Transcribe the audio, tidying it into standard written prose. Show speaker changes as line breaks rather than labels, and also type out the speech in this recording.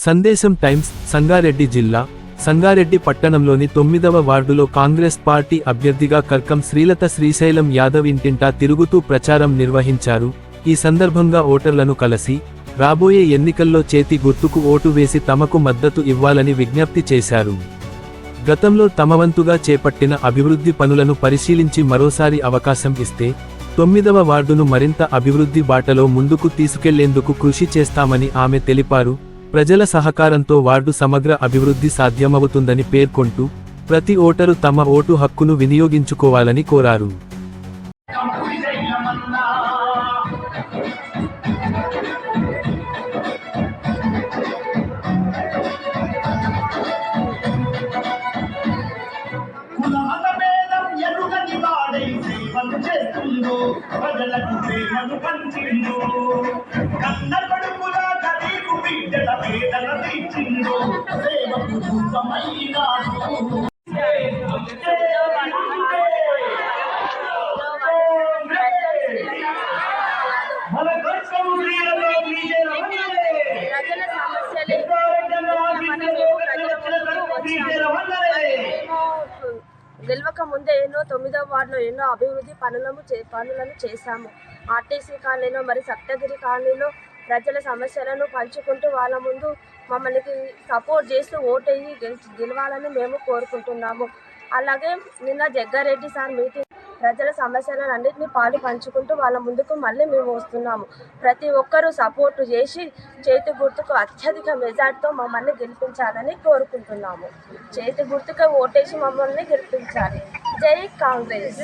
సందేశం టైమ్స్ సంగారెడ్డి జిల్లా సంగారెడ్డి పట్టణంలోని 9వ వార్డులో కాంగ్రెస్ పార్టీ అభ్యర్థిగా కర్కం శ్రీలత శ్రీశైలం యాదవ్ ఇంటింటా తిరుగుతూ ప్రచారం నిర్వహించారు. ఈ సందర్భంగా ఓటర్లను కలిసి రాబోయే ఎన్నికల్లో చేతి గుర్తుకు ఓటు వేసి తమకు మద్దతు ఇవ్వాలని విజ్ఞప్తి చేశారు. గతంలో తమవంతుగా చేపట్టిన అభివృద్ధి పనులను పరిశీలించి మరోసారి అవకాశం ఇస్తే 9వ వార్డును మరింత అభివృద్ధి బాటలో ముందుకు తీసుకెళ్లేందుకు కృషి చేస్తామని ఆమె తెలిపారు. ప్రజల సహకారంతో వార్డు సమగ్ర అభివృద్ధి సాధ్యమవుతుందని పేర్కొంటూ ప్రతి ఓటరు తమ ఓటు హక్కును వినియోగించుకోవాలని కోరారు.
ప్రజలకు ప్రేమను పంచిండు, కన్న కొడుకులా గరీబు బిడ్డల పేదల తీర్చిండు, సేవకు రూపమైనాడు. మన కష్టం క్రియలో
గెలవక ముందే ఎన్నో 9వ వార్డులో ఎన్నో అభివృద్ధి పనులను చేశాము. ఆర్టీసీ కాలనీలో మరి సప్తగిరి కాలనీలో ప్రజల సమస్యలను పంచుకుంటూ వాళ్ళ ముందు మమ్మల్ని సపోర్ట్ చేస్తూ ఓటేసి గెలవాలని మేము కోరుకుంటున్నాము. అలాగే నిన్న జగ్గారెడ్డి సార్ మీటింగ్ ప్రజల సమస్యలను అన్నింటినీ పాలు పంచుకుంటూ వాళ్ళ ముందుకు మళ్ళీ మేము వస్తున్నాము. ప్రతి ఒక్కరూ సపోర్టు చేసి చేతి గుర్తుకు అత్యధిక మెజార్టీతో మమ్మల్ని గెలిపించాలని కోరుకుంటున్నాము. చేతి గుర్తుకు ఓటేసి మమ్మల్ని గెలిపించాలి. జై కాంగ్రెస్.